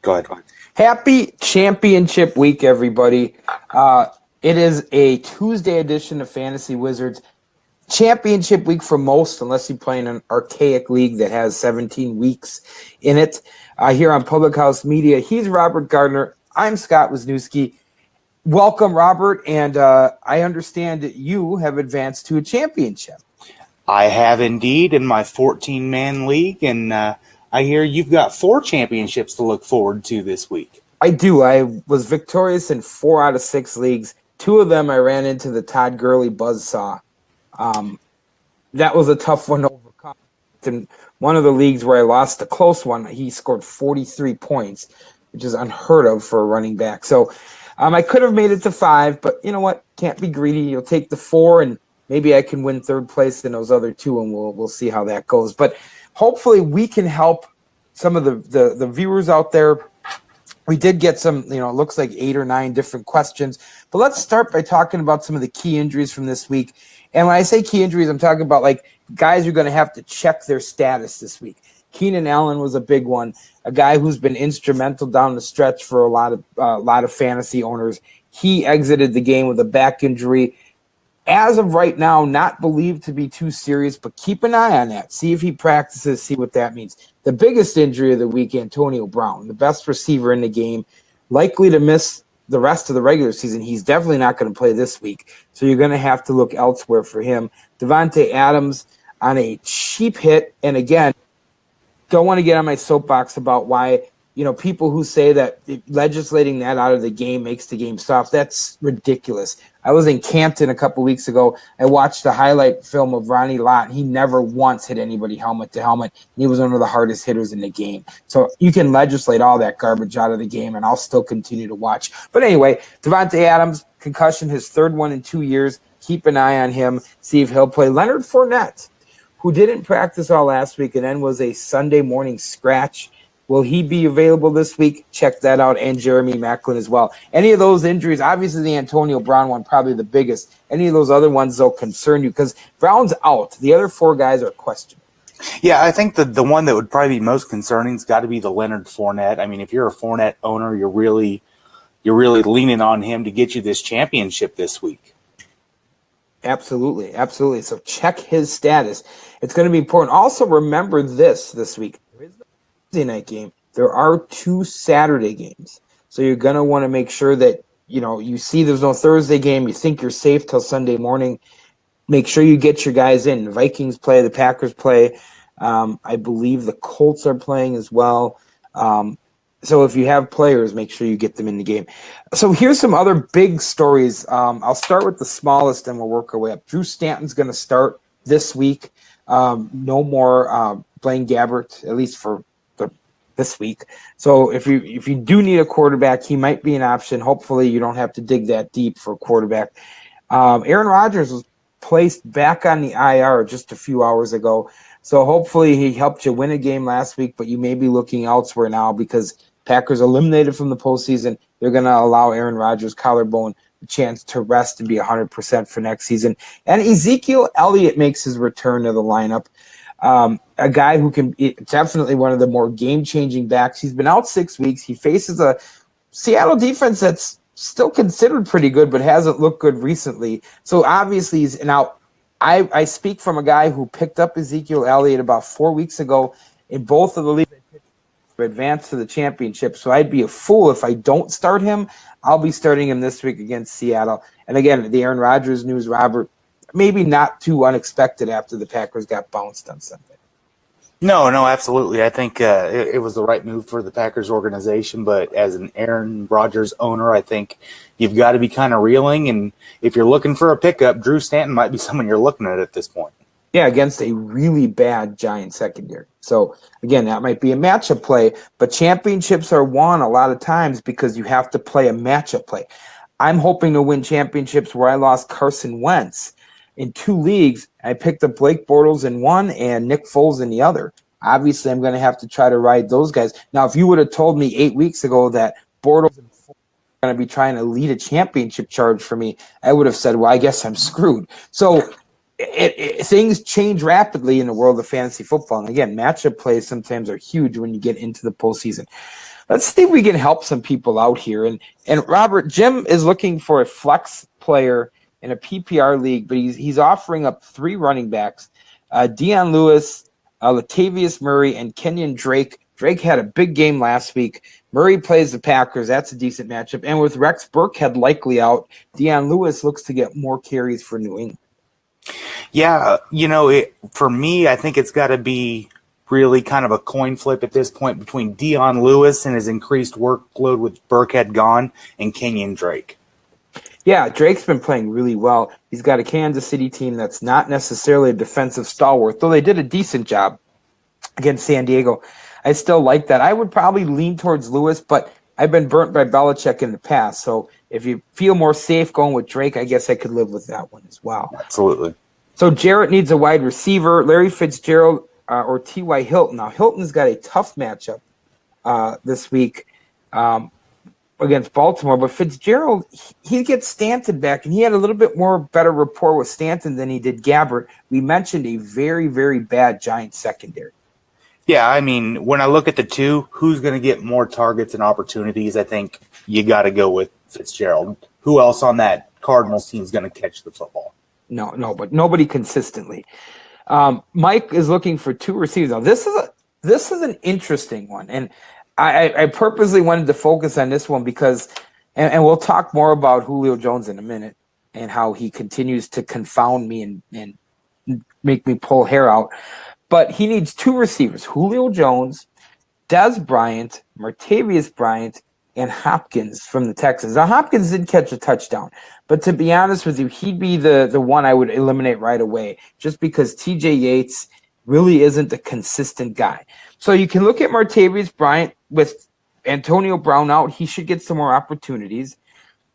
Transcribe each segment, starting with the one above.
Go ahead. Happy championship week, everybody. It is a Tuesday edition of Fantasy Wizards. Championship week for most, unless you play in an archaic league that has 17 weeks in it. Here on Public House Media, he's Robert Gardner. I'm Scott Wisniewski. Welcome, Robert, and I understand that you have advanced to a championship. I have indeed in my 14-man league, and I hear you've got 4 championships to look forward to this week. I do. I was victorious in 4 out of 6 leagues. 2 of them I ran into the Todd Gurley buzzsaw. That was a tough one to overcome. In one of the leagues where I lost a close one, he scored 43 points, which is unheard of for a running back. So I could have made it to 5, but you know what? Can't be greedy. You'll take the 4, and maybe I can win 3rd place in those other 2, and we'll see how that goes. But hopefully we can help some of the viewers out there. We did get some, it looks like 8 or 9 different questions. But let's start by talking about some of the key injuries from this week. And when I say key injuries, I'm talking about like guys who are going to have to check their status this week. Keenan Allen was a big one, a guy who's been instrumental down the stretch for a lot of fantasy owners. He exited the game with a back injury. As of right now, not believed to be too serious, but keep an eye on that. See if he practices, see what that means. The biggest injury of the week, Antonio Brown, the best receiver in the game, likely to miss the rest of the regular season. He's definitely not going to play this week, so you're going to have to look elsewhere for him. Devontae Adams on a cheap hit, and again, don't want to get on my soapbox about why people who say that legislating that out of the game makes the game soft. That's ridiculous. I was in Campton a couple weeks ago. I watched the highlight film of Ronnie Lott. He never once hit anybody helmet to helmet. He was one of the hardest hitters in the game. So you can legislate all that garbage out of the game, and I'll still continue to watch. But anyway, Devontae Adams, concussion, his 3rd one in 2 years. Keep an eye on him. See if he'll play. Leonard Fournette, who didn't practice all last week and then was a Sunday morning scratch. Will he be available this week? Check that out. And Jeremy Maclin as well. Any of those injuries, obviously the Antonio Brown one, probably the biggest. Any of those other ones, they'll concern you because Brown's out. The other 4 guys are questionable. Yeah, I think the one that would probably be most concerning has got to be the Leonard Fournette. I mean, if you're a Fournette owner, you're really leaning on him to get you this championship this week. Absolutely, absolutely. So check his status. It's going to be important. Also, remember this week. Thursday night game. There are 2 Saturday games. So you're going to want to make sure that, you see there's no Thursday game. You think you're safe till Sunday morning. Make sure you get your guys in. The Vikings play. The Packers play. I believe the Colts are playing as well. So if you have players, make sure you get them in the game. So here's some other big stories. I'll start with the smallest and we'll work our way up. Drew Stanton's going to start this week. No more Blaine Gabbert, at least for this week. So if you do need a quarterback, he might be an option. Hopefully you don't have to dig that deep for a quarterback. Aaron Rodgers was placed back on the IR just a few hours ago. So hopefully he helped you win a game last week, but you may be looking elsewhere now because Packers eliminated from the postseason. They're going to allow Aaron Rodgers' collarbone a chance to rest and be 100% for next season. And Ezekiel Elliott makes his return to the lineup. A guy who can definitely one of the more game-changing backs. He's been out 6 weeks. He faces a Seattle defense that's still considered pretty good, but hasn't looked good recently. So obviously he's now. I speak from a guy who picked up Ezekiel Elliott about 4 weeks ago in both of the leagues to advance to the championship. So I'd be a fool if I don't start him. I'll be starting him this week against Seattle. And again, the Aaron Rodgers news, Robert, maybe not too unexpected after the Packers got bounced on Sunday. No, absolutely. I think it was the right move for the Packers organization, but as an Aaron Rodgers owner, I think you've got to be kind of reeling, and if you're looking for a pickup, Drew Stanton might be someone you're looking at this point. Yeah, against a really bad Giant secondary. So, again, that might be a matchup play, but championships are won a lot of times because you have to play a matchup play. I'm hoping to win championships where I lost Carson Wentz in 2 leagues. I picked up Blake Bortles in one and Nick Foles in the other. Obviously, I'm going to have to try to ride those guys. Now, if you would have told me 8 weeks ago that Bortles and Foles were going to be trying to lead a championship charge for me, I would have said, well, I guess I'm screwed. So things change rapidly in the world of fantasy football. And again, matchup plays sometimes are huge when you get into the postseason. Let's see if we can help some people out here. And Robert, Jim is looking for a flex player in a PPR league, but he's offering up 3 running backs, Deion Lewis, Latavius Murray, and Kenyon Drake. Drake had a big game last week. Murray plays the Packers. That's a decent matchup. And with Rex Burkhead likely out, Deion Lewis looks to get more carries for New England. Yeah, for me, I think it's got to be really kind of a coin flip at this point between Deion Lewis and his increased workload with Burkhead gone and Kenyon Drake. Yeah, Drake's been playing really well. He's got a Kansas City team that's not necessarily a defensive stalwart, though they did a decent job against San Diego. I still like that. I would probably lean towards Lewis, but I've been burnt by Belichick in the past. So if you feel more safe going with Drake, I guess I could live with that one as well. Absolutely. So Jarrett needs a wide receiver. Larry Fitzgerald or T.Y. Hilton. Now, Hilton's got a tough matchup this week against Baltimore, but Fitzgerald, he gets Stanton back, and he had a little bit more better rapport with Stanton than he did Gabbert. We mentioned a very, very bad Giants secondary. Yeah, I mean, when I look at the two, who's going to get more targets and opportunities, I think you got to go with Fitzgerald. Who else on that Cardinals team is going to catch the football? No, but nobody consistently. Mike is looking for 2 receivers. Now, this is an interesting one, and I purposely wanted to focus on this one because, and we'll talk more about Julio Jones in a minute and how he continues to confound me and make me pull hair out. But he needs 2 receivers, Julio Jones, Dez Bryant, Martavius Bryant, and Hopkins from the Texans. Now, Hopkins did catch a touchdown, but to be honest with you, he'd be the one I would eliminate right away just because TJ Yates really isn't a consistent guy. So you can look at Martavius Bryant with Antonio Brown out. He should get some more opportunities.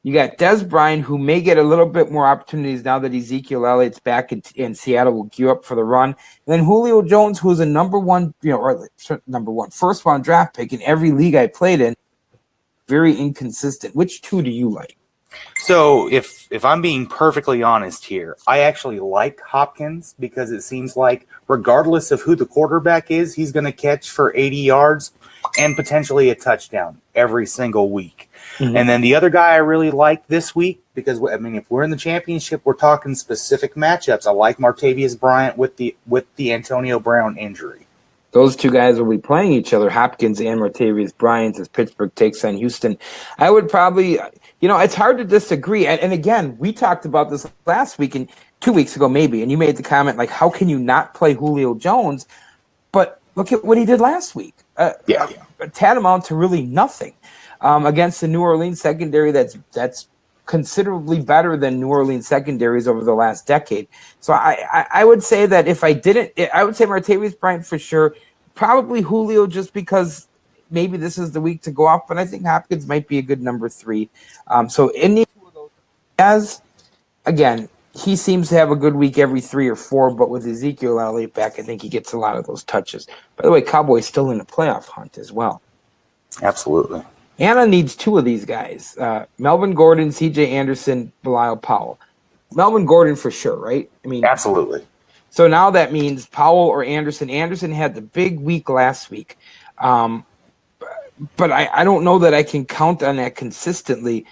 You got Dez Bryant, who may get a little bit more opportunities now that Ezekiel Elliott's back in Seattle, will gear up for the run. And then Julio Jones, who's a number one first round draft pick in every league I played in. Very inconsistent. Which 2 do you like? So if I'm being perfectly honest here, I actually like Hopkins because it seems like regardless of who the quarterback is, he's going to catch for 80 yards and potentially a touchdown every single week. Mm-hmm. And then the other guy I really like this week, because I mean, if we're in the championship, we're talking specific matchups. I like Martavius Bryant with the Antonio Brown injury. Those 2 guys will be playing each other, Hopkins and Martavius Bryant, as Pittsburgh takes on Houston. I would probably, it's hard to disagree. And again, we talked about this last week and 2 weeks ago maybe, and you made the comment, like, how can you not play Julio Jones? But look at what he did last week. Tantamount to really nothing against the New Orleans secondary that's considerably better than New Orleans secondaries over the last decade. So I would say that if I didn't, I would say Martavius Bryant for sure, probably Julio just because maybe this is the week to go off, but I think Hopkins might be a good number 3. So any two of those, as again, he seems to have a good week every 3 or 4, but with Ezekiel Elliott back, I think he gets a lot of those touches. By the way, Cowboys still in the playoff hunt as well. Absolutely. Anna needs 2 of these guys, Melvin Gordon, C.J. Anderson, Bilal Powell. Melvin Gordon for sure, right? I mean, absolutely. So now that means Powell or Anderson. Anderson had the big week last week, but I don't know that I can count on that consistently.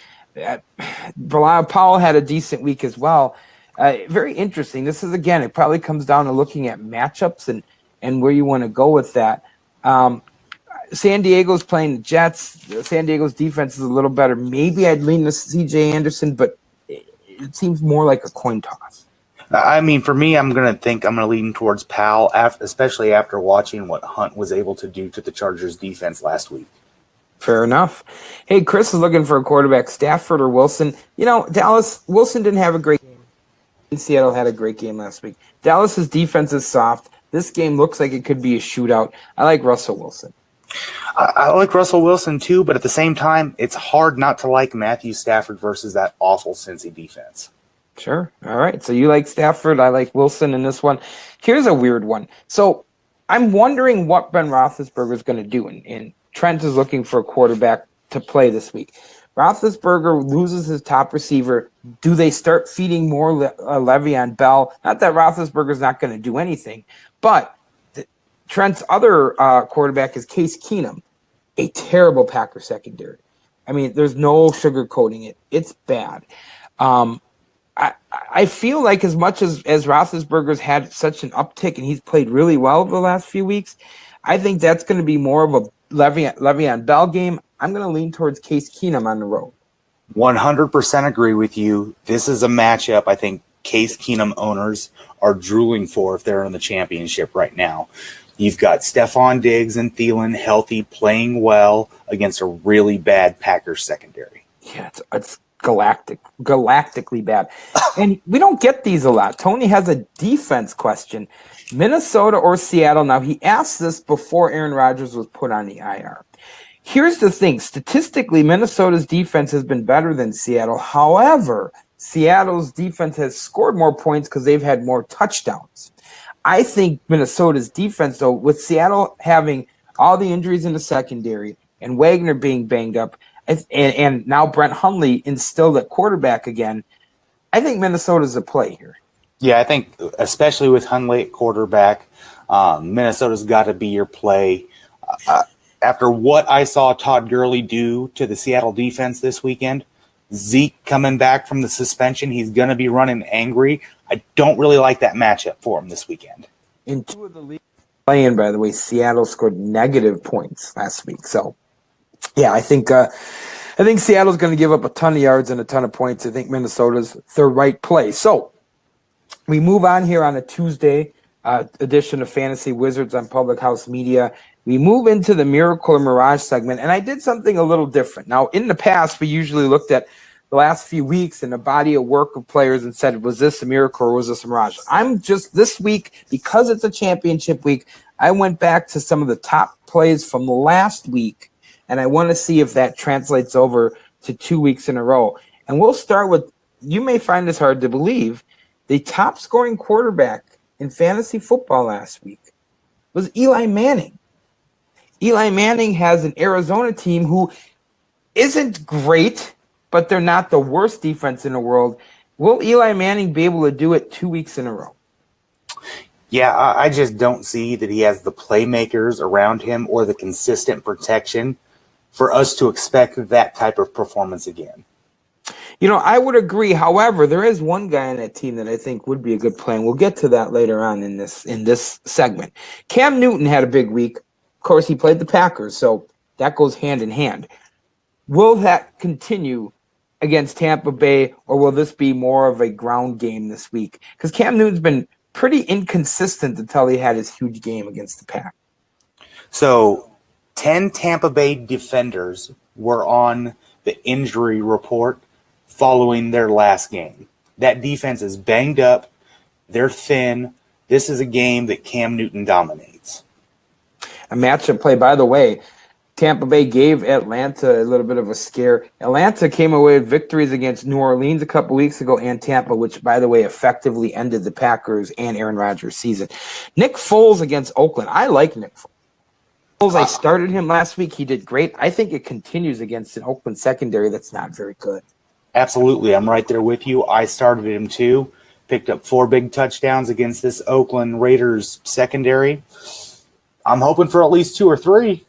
Bilal Powell had a decent week as well. Very interesting. This is, again, it probably comes down to looking at matchups and where you want to go with that. San Diego's playing the Jets. San Diego's defense is a little better. Maybe I'd lean to C.J. Anderson, but it seems more like a coin toss. I mean, for me, I'm going to lean towards Powell, especially after watching what Hunt was able to do to the Chargers defense last week. Fair enough. Hey, Chris is looking for a quarterback, Stafford or Wilson. Dallas, Wilson didn't have a great game. Seattle had a great game last week. Dallas's defense is soft. This game looks like it could be a shootout. I like Russell Wilson. I like Russell Wilson too, but at the same time, it's hard not to like Matthew Stafford versus that awful Cincy defense. Sure. All right. So you like Stafford. I like Wilson in this one. Here's a weird one. So I'm wondering what Ben Roethlisberger is going to do. And Trent is looking for a quarterback to play this week. Roethlisberger loses his top receiver. Do they start feeding more Le'Veon Bell? Not that Roethlisberger's not going to do anything, but Trent's other quarterback is Case Keenum. a terrible Packer secondary. I mean, there's no sugarcoating it. It's bad. I feel like as much as Roethlisberger's had such an uptick and he's played really well over the last few weeks, I think that's going to be more of a Le'Veon Bell game. I'm going to lean towards Case Keenum on the road. 100% agree with you. This is a matchup I think Case Keenum owners are drooling for if they're in the championship right now. You've got Stephon Diggs and Thielen healthy, playing well against a really bad Packers secondary. Yeah, it's galactically bad. And we don't get these a lot. Tony has a defense question. Minnesota or Seattle? Now, he asked this before Aaron Rodgers was put on the IR. Here's the thing. Statistically, Minnesota's defense has been better than Seattle. However, Seattle's defense has scored more points because they've had more touchdowns. I think Minnesota's defense, though, with Seattle having all the injuries in the secondary and Wagner being banged up, and now Brent Hundley instilled at quarterback again, I think Minnesota's a play here. Yeah, I think especially with Hundley at quarterback, Minnesota's got to be your play. After what I saw Todd Gurley do to the Seattle defense this weekend, Zeke coming back from the suspension, he's going to be running angry. I don't really like that matchup for him this weekend. In two of the leagues playing, by the way, Seattle scored negative points last week. So, yeah, I think Seattle's going to give up a ton of yards and a ton of points. I think Minnesota's the right play. So, we move on here on a Tuesday edition of Fantasy Wizards on Public House Media. We move into the Miracle or Mirage segment, and I did something a little different. Now, in the past, we usually looked at the last few weeks and the body of work of players and said, was this a miracle or was this a mirage? I'm just, this week, because it's a championship week, I went back to some of the top plays from last week, and I want to see if that translates over to 2 weeks in a row. And we'll start with, you may find this hard to believe, the top scoring quarterback in fantasy football last week was Eli Manning. Eli Manning has an Arizona team who isn't great, but they're not the worst defense in the world. Will Eli Manning be able to do it 2 weeks in a row? Yeah, I just don't see that he has the playmakers around him or the consistent protection for us to expect that type of performance again. You know, I would agree. However, there is one guy on that team that I think would be a good play, and we'll get to that later on in this segment. Cam Newton had a big week. Of course, he played the Packers, so that goes hand in hand. Will that continue against Tampa Bay, or will this be more of a ground game this week? Because Cam Newton's been pretty inconsistent until he had his huge game against the Pack. So 10 Tampa Bay defenders were on the injury report following their last game. That defense is banged up. They're thin. This is a game that Cam Newton dominates. A matchup play, by the way, Tampa Bay gave Atlanta a little bit of a scare. Atlanta came away with victories against New Orleans a couple weeks ago and Tampa, which, by the way, effectively ended the Packers and Aaron Rodgers' season. Nick Foles against Oakland. I like Nick Foles. I started him last week. He did great. I think it continues against an Oakland secondary that's not very good. Absolutely. I'm right there with you. I started him too. Picked up 4 big touchdowns against this Oakland Raiders secondary. I'm hoping for at least 2 or 3.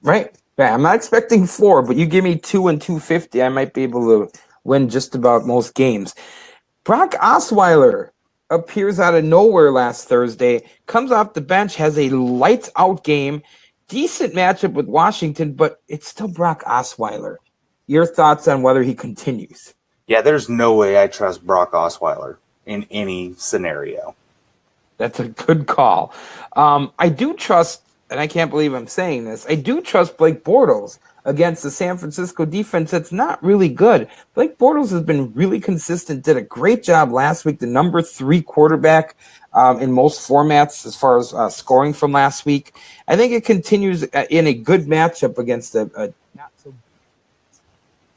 Right. Yeah, I'm not expecting 4, but you give me 2 and 250, I might be able to win just about most games. Brock Osweiler appears out of nowhere last Thursday, comes off the bench, has a lights-out game, decent matchup with Washington, but it's still Brock Osweiler. Your thoughts on whether he continues? Yeah, there's no way I trust Brock Osweiler in any scenario. That's a good call. I do trust, and I can't believe I'm saying this, I do trust Blake Bortles against the San Francisco defense that's not really good. Blake Bortles has been really consistent, did a great job last week, the number 3 quarterback in most formats as far as scoring from last week. I think it continues in a good matchup against a not so.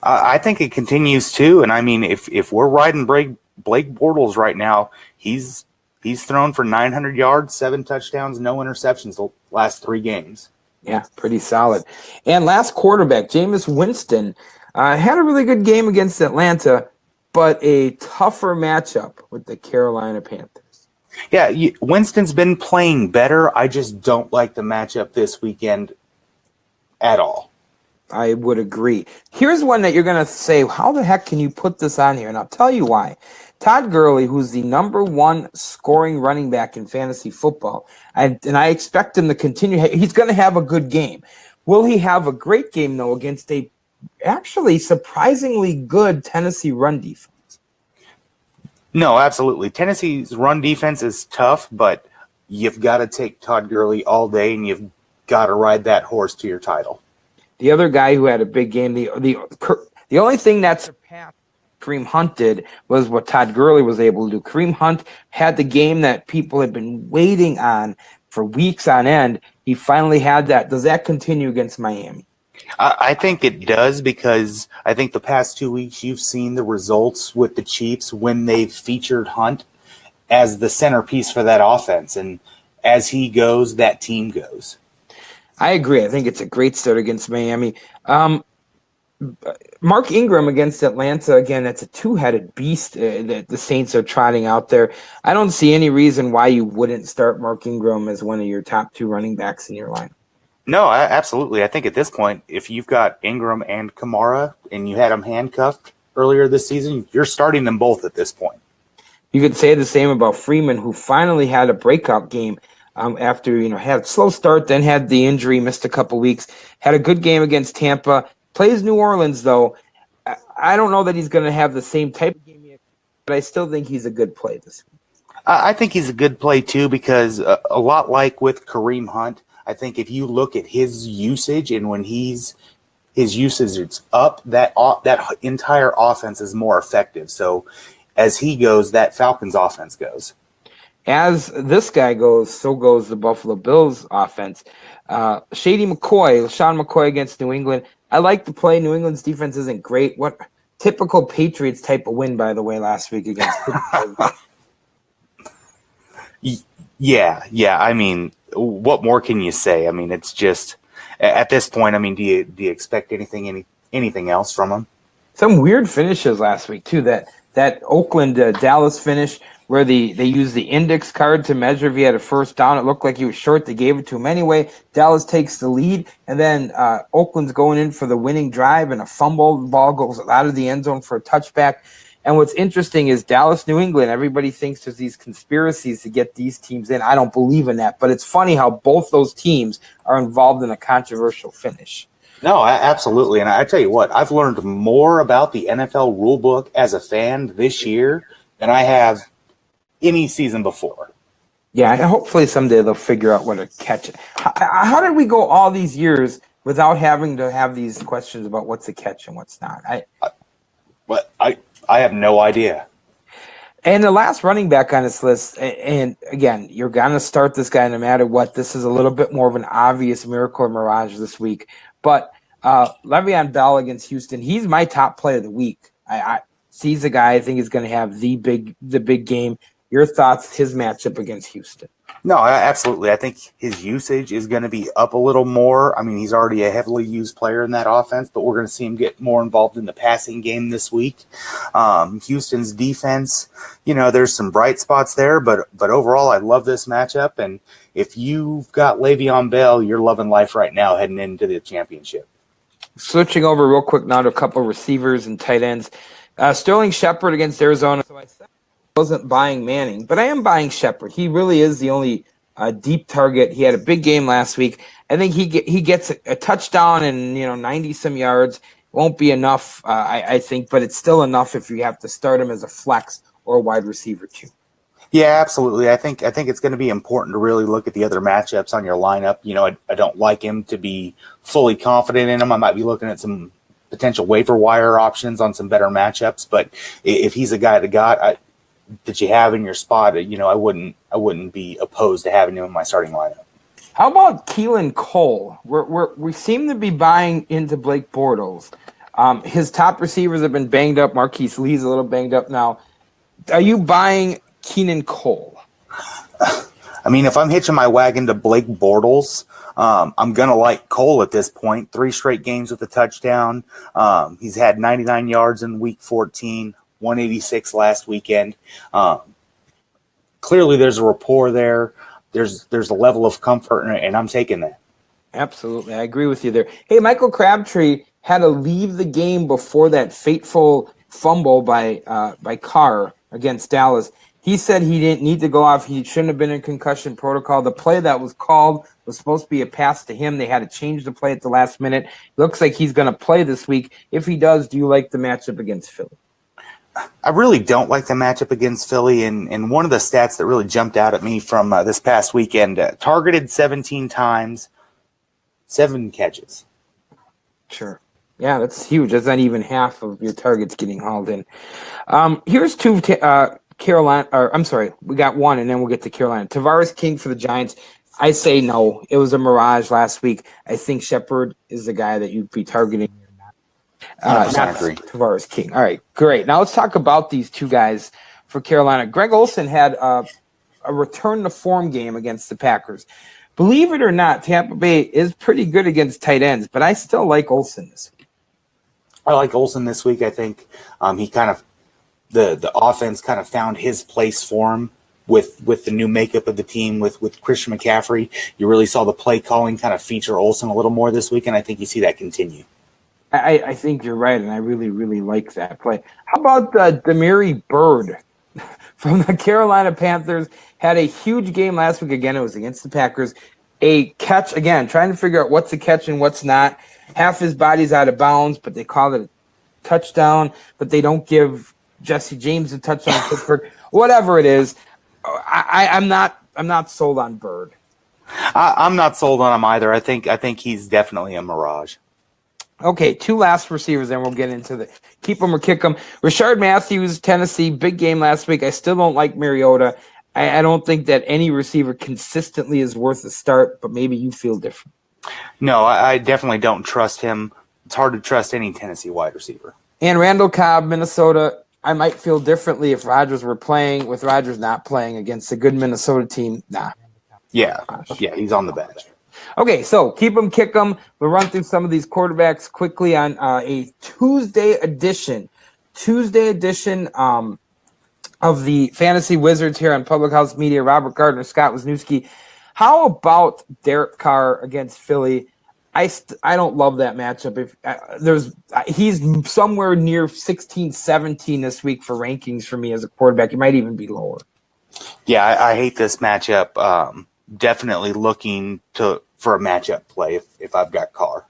I think it continues too, and I mean, if we're riding Blake Bortles right now, he's thrown for 900 yards, 7 touchdowns, no interceptions the last 3 games. Yeah, pretty solid. And last quarterback, Jameis Winston, had a really good game against Atlanta, but a tougher matchup with the Carolina Panthers. Yeah, Winston's been playing better. I just don't like the matchup this weekend at all. I would agree. Here's one that you're going to say, how the heck can you put this on here? And I'll tell you why. Todd Gurley, who's the number one scoring running back in fantasy football, and I expect him to continue. He's going to have a good game. Will he have a great game, though, against a actually surprisingly good Tennessee run defense? No, absolutely. Tennessee's run defense is tough, but you've got to take Todd Gurley all day, and you've got to ride that horse to your title. The other guy who had a big game, the only thing that surpassed Kareem Hunt did was what Todd Gurley was able to do. Kareem Hunt had the game that people had been waiting on for weeks on end. He finally had that. Does that continue against Miami? I think it does, because I think the past 2 weeks you've seen the results with the Chiefs when they've featured Hunt as the centerpiece for that offense. And as he goes, that team goes. I agree. I think it's a great start against Miami. Mark Ingram against Atlanta, again, that's a two-headed beast that the Saints are trotting out there. I don't see any reason why you wouldn't start Mark Ingram as one of your top two running backs in your line. No, absolutely. I think at this point, if you've got Ingram and Kamara and you had them handcuffed earlier this season, you're starting them both at this point. You could say the same about Freeman, who finally had a breakout game after had a slow start, then had the injury, missed a couple weeks, had a good game against Tampa. Plays New Orleans, though. I don't know that he's going to have the same type of game yet, but I still think he's a good play this week. I think he's a good play, too, because a lot like with Kareem Hunt, I think if you look at his usage and when his usage is up, that entire offense is more effective. So as he goes, that Falcons offense goes. As this guy goes, so goes the Buffalo Bills offense. LaShawn McCoy against New England. I like the play. New England's defense isn't great. What typical Patriots type of win, by the way, last week against Pittsburgh. Yeah. I mean, what more can you say? I mean, it's just at this point. I mean, do you expect anything else from them? Some weird finishes last week too. That Oakland Dallas finish where they used the index card to measure if he had a first down. It looked like he was short. They gave it to him anyway. Dallas takes the lead, and then Oakland's going in for the winning drive, and a fumble. The ball goes out of the end zone for a touchback. And what's interesting is Dallas, New England, everybody thinks there's these conspiracies to get these teams in. I don't believe in that, but it's funny how both those teams are involved in a controversial finish. No, absolutely. And I tell you what, I've learned more about the NFL rulebook as a fan this year than I have any season before. Yeah, hopefully someday they'll figure out what to catch. How did we go all these years without having to have these questions about what's a catch and what's not? I have no idea. And the last running back on this list, and again, you're going to start this guy no matter what. This is a little bit more of an obvious miracle or mirage this week. But Le'Veon Bell against Houston, he's my top play of the week. He's a guy I think is going to have the big game. Your thoughts, his matchup against Houston? No, absolutely. I think his usage is going to be up a little more. I mean, he's already a heavily used player in that offense, but we're going to see him get more involved in the passing game this week. Houston's defense, there's some bright spots there, but overall, I love this matchup. And if you've got Le'Veon Bell, you're loving life right now heading into the championship. Switching over real quick now to a couple of receivers and tight ends. Sterling Shepard against Arizona. So I said I wasn't buying Manning, but I am buying Shepard. He really is the only deep target. He had a big game last week. I think he gets a touchdown and 90 some yards. Won't be enough, I think, but it's still enough if you have to start him as a flex or a wide receiver too. Yeah, absolutely. I think it's going to be important to really look at the other matchups on your lineup. I don't like him to be fully confident in him. I might be looking at some potential waiver wire options on some better matchups. But if he's a guy that you have in your spot, I wouldn't be opposed to having him in my starting lineup. How about Keelan Cole? We seem to be buying into Blake Bortles. His top receivers have been banged up. Marquise Lee's a little banged up now. Are you buying Keelan Cole? I mean, if I'm hitching my wagon to Blake Bortles, I'm going to like Cole at this point. 3 straight games with a touchdown. He's had 99 yards in week 14, 186 last weekend. Clearly there's a rapport there. There's a level of comfort, and I'm taking that. Absolutely. I agree with you there. Hey, Michael Crabtree had to leave the game before that fateful fumble by Carr against Dallas. He said he didn't need to go off. He shouldn't have been in concussion protocol. The play that was called was supposed to be a pass to him. They had to change the play at the last minute. Looks like he's going to play this week. If he does, do you like the matchup against Philly? I really don't like the matchup against Philly, and one of the stats that really jumped out at me from this past weekend, targeted 17 times, 7 catches. Sure. Yeah, that's huge. That's not even half of your targets getting hauled in. Here's two Carolina, or I'm sorry, we got one, and then we'll get to Carolina. Tavares King for the Giants. I say no. It was a mirage last week. I think Shepard is the guy that you'd be targeting. Not agree. Tavares King. All right, great. Now let's talk about these two guys for Carolina. Greg Olsen had a return to form game against the Packers. Believe it or not, Tampa Bay is pretty good against tight ends, but I still like Olsen this week. I like Olsen this week. I think he kind of the offense kind of found his place for him with the new makeup of the team with Christian McCaffrey. You really saw the play calling kind of feature Olsen a little more this week, and I think you see that continue. I think you're right, and I really, really like that play. How about Demary Bird from the Carolina Panthers? Had a huge game last week. Again, it was against the Packers. A catch, again, trying to figure out what's a catch and what's not. Half his body's out of bounds, but they call it a touchdown, but they don't give Jesse James a touchdown. Pittsburgh, whatever it is. I'm not sold on Bird. I'm not sold on him either. I think he's definitely a mirage. Okay, two last receivers, then we'll get into the keep them or kick them. Rashard Matthews, Tennessee, big game last week. I still don't like Mariota. I don't think that any receiver consistently is worth a start, but maybe you feel different. No, I definitely don't trust him. It's hard to trust any Tennessee wide receiver. And Randall Cobb, Minnesota, I might feel differently if Rodgers were playing. With Rodgers not playing against a good Minnesota team, nah. Yeah, he's on the bench. Okay, so keep them, kick them. We'll run through some of these quarterbacks quickly on a Tuesday edition of the Fantasy Wizards here on Public House Media. Robert Gardner, Scott Wisniewski. How about Derek Carr against Philly? I don't love that matchup. He's somewhere near 16, 17 this week for rankings for me as a quarterback. He might even be lower. Yeah, I hate this matchup. Definitely looking for a matchup play if I've got Carr.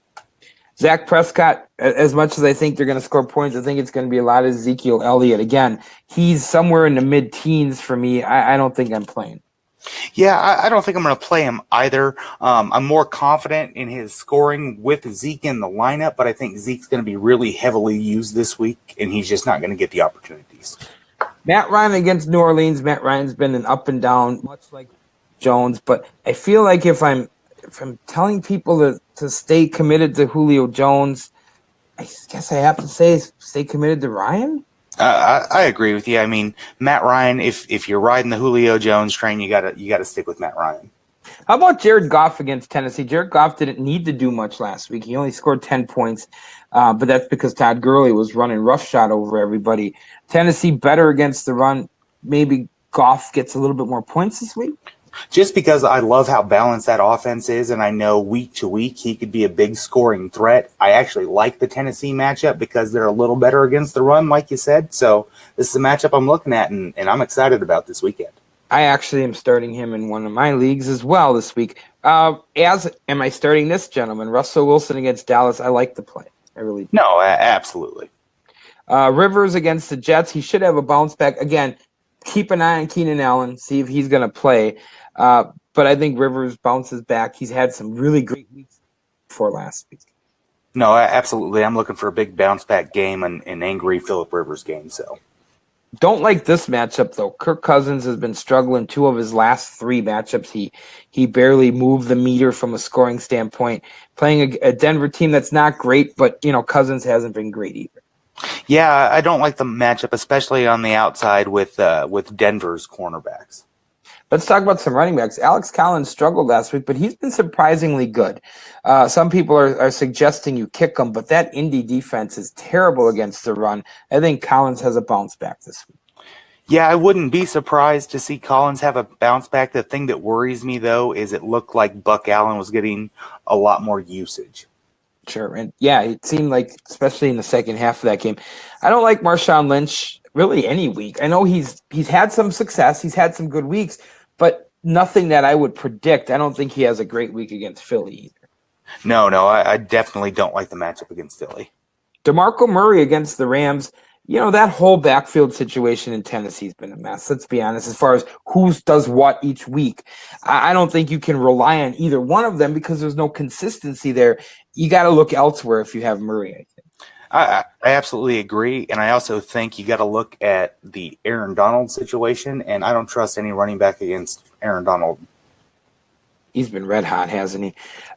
Zach Prescott, as much as I think they're going to score points, I think it's going to be a lot of Ezekiel Elliott. Again, he's somewhere in the mid-teens for me. I don't think I'm playing. Yeah, I don't think I'm going to play him either. I'm more confident in his scoring with Zeke in the lineup, but I think Zeke's going to be really heavily used this week, and he's just not going to get the opportunities. Matt Ryan against New Orleans. Matt Ryan's been an up and down, much like Jones, but I feel like if I'm telling people to stay committed to Julio Jones, I guess I have to say stay committed to Ryan. I agree with you. I mean, Matt Ryan, if you're riding the Julio Jones train, you gotta stick with Matt Ryan. How about Jared Goff against Tennessee? Jared Goff didn't need to do much last week. He only scored 10 points, but that's because Todd Gurley was running roughshod over everybody. Tennessee better against the run. Maybe Goff gets a little bit more points this week. Just because I love how balanced that offense is, and I know week to week he could be a big scoring threat. I actually like the Tennessee matchup because they're a little better against the run, like you said. So this is a matchup I'm looking at, and I'm excited about this weekend. I actually am starting him in one of my leagues as well this week. As am I starting this gentleman, Russell Wilson against Dallas. I like the play. I really do. No, absolutely. Rivers against the Jets. He should have a bounce back. Again, keep an eye on Keenan Allen, see if he's going to play. But I think Rivers bounces back. He's had some really great weeks before last week. No, absolutely. I'm looking for a big bounce back game and an angry Phillip Rivers game. So don't like this matchup though. Kirk Cousins has been struggling 2 of his last 3 matchups. He barely moved the meter from a scoring standpoint. Playing a Denver team that's not great, but Cousins hasn't been great either. Yeah, I don't like the matchup, especially on the outside with Denver's cornerbacks. Let's talk about some running backs. Alex Collins struggled last week, but he's been surprisingly good. Some people are suggesting you kick him, but that Indy defense is terrible against the run. I think Collins has a bounce back this week. Yeah, I wouldn't be surprised to see Collins have a bounce back. The thing that worries me, though, is it looked like Buck Allen was getting a lot more usage. Sure. And yeah, it seemed like, especially in the second half of that game, I don't like Marshawn Lynch really any week. I know he's had some success, he's had some good weeks, but nothing that I would predict. I don't think he has a great week against Philly either. No, I definitely don't like the matchup against Philly. DeMarco Murray against the Rams, that whole backfield situation in Tennessee's been a mess. Let's be honest, as far as who does what each week. I don't think you can rely on either one of them because there's no consistency there. You got to look elsewhere if you have Murray, I think. I absolutely agree, and I also think you got to look at the Aaron Donald situation, and I don't trust any running back against Aaron Donald. He's been red hot, hasn't he?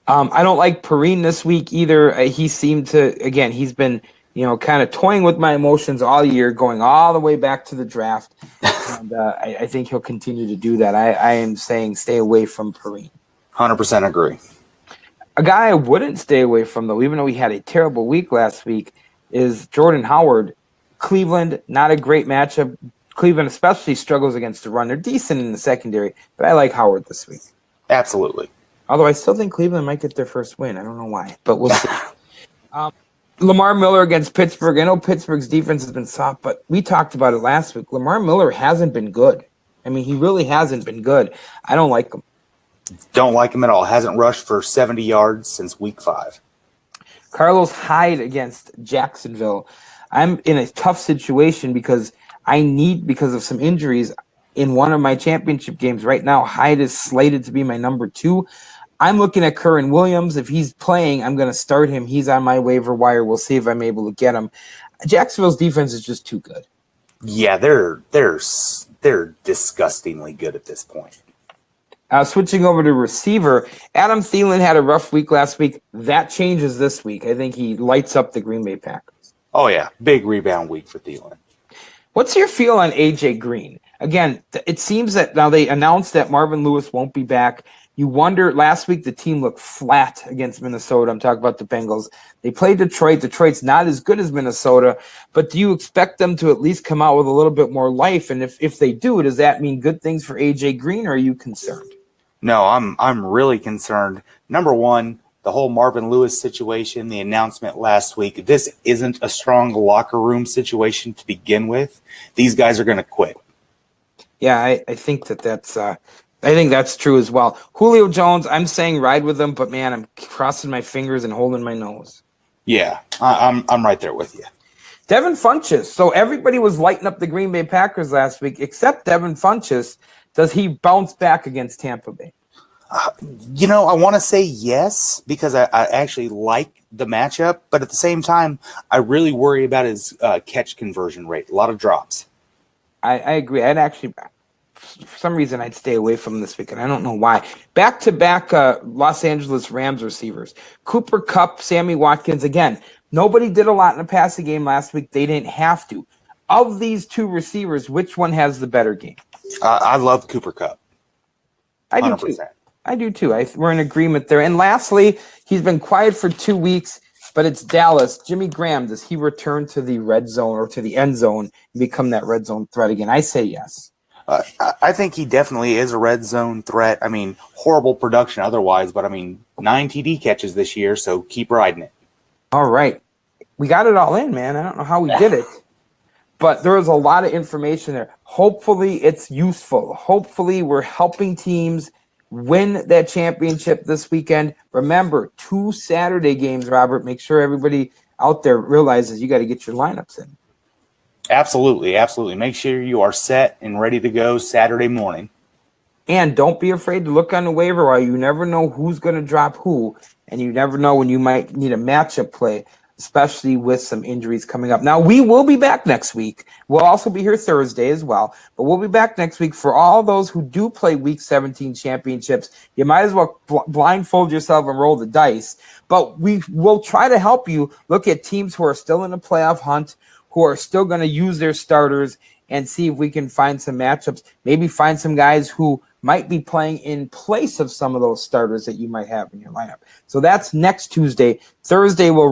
I don't like Perrine this week either. He seemed to, again, he's been, kind of toying with my emotions all year, going all the way back to the draft, and I think he'll continue to do that. I am saying stay away from Perrine. 100% agree. A guy I wouldn't stay away from, though, even though he had a terrible week last week, is Jordan Howard. Cleveland, not a great matchup. Cleveland especially struggles against the run. They're decent in the secondary, but I like Howard this week. Absolutely. Although I still think Cleveland might get their first win. I don't know why, but we'll see. Lamar Miller against Pittsburgh. I know Pittsburgh's defense has been soft, but we talked about it last week. Lamar Miller hasn't been good. I mean, he really hasn't been good. I don't like him. Don't like him at all. Hasn't rushed for 70 yards since week 5. Carlos Hyde against Jacksonville. I'm in a tough situation because because of some injuries in one of my championship games right now. Hyde is slated to be my number 2. I'm looking at Curran Williams. If he's playing, I'm going to start him. He's on my waiver wire. We'll see if I'm able to get him. Jacksonville's defense is just too good. Yeah, they're disgustingly good at this point. Switching over to receiver, Adam Thielen had a rough week last week. That changes this week. I think he lights up the Green Bay Packers. Oh, yeah. Big rebound week for Thielen. What's your feel on A.J. Green? Again, it seems that now they announced that Marvin Lewis won't be back. You wonder, last week the team looked flat against Minnesota. I'm talking about the Bengals. They played Detroit. Detroit's not as good as Minnesota, but do you expect them to at least come out with a little bit more life? And if they do, does that mean good things for A.J. Green, or are you concerned? No, I'm really concerned. Number one, the whole Marvin Lewis situation, the announcement last week, this isn't a strong locker room situation to begin with. These guys are going to quit. Yeah, I think that's true as well. Julio Jones, I'm saying ride with him, but man, I'm crossing my fingers and holding my nose. Yeah, I'm right there with you. Devin Funchess. So everybody was lighting up the Green Bay Packers last week, except Devin Funchess. Does he bounce back against Tampa Bay? I want to say yes, because I actually like the matchup, but at the same time, I really worry about his catch conversion rate. A lot of drops. I agree. For some reason, I'd stay away from him this week, and I don't know why. Back-to-back Los Angeles Rams receivers. Cooper Kupp, Sammy Watkins. Again, nobody did a lot in the passing game last week. They didn't have to. Of these two receivers, which one has the better game? I love Cooper Kupp. I do 100%. Too. I do too. We're in agreement there. And lastly, he's been quiet for 2 weeks, but it's Dallas. Jimmy Graham, does he return to the red zone or to the end zone and become that red zone threat again? I say yes. I think he definitely is a red zone threat. I mean, horrible production otherwise, but 9 TD catches this year, so keep riding it. All right. We got it all in, man. I don't know how we did it. But there is a lot of information there. Hopefully it's useful. Hopefully we're helping teams win that championship this weekend. Remember, 2 Saturday games, Robert. Make sure everybody out there realizes you got to get your lineups in. Absolutely, absolutely. Make sure you are set and ready to go Saturday morning. And don't be afraid to look on the waiver wire. You never know who's going to drop who, and you never know when you might need a matchup play, especially with some injuries coming up. Now, we will be back next week. We'll also be here Thursday as well, but we'll be back next week for all those who do play Week 17 championships. You might as well blindfold yourself and roll the dice, but we will try to help you look at teams who are still in the playoff hunt, who are still going to use their starters, and see if we can find some matchups, maybe find some guys who might be playing in place of some of those starters that you might have in your lineup. So that's next Tuesday. Thursday we'll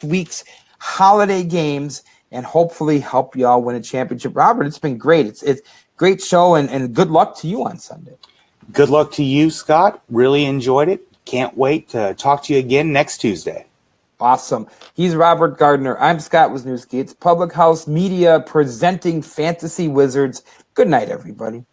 week's holiday games, and hopefully help y'all win a championship. Robert, it's been great. It's great show, and good luck to you on Sunday. Good luck to you, Scott. Really enjoyed it. Can't wait to talk to you again next Tuesday. Awesome. He's Robert Gardner. I'm Scott Wisniewski. It's Public House Media presenting Fantasy Wizards. Good night, everybody.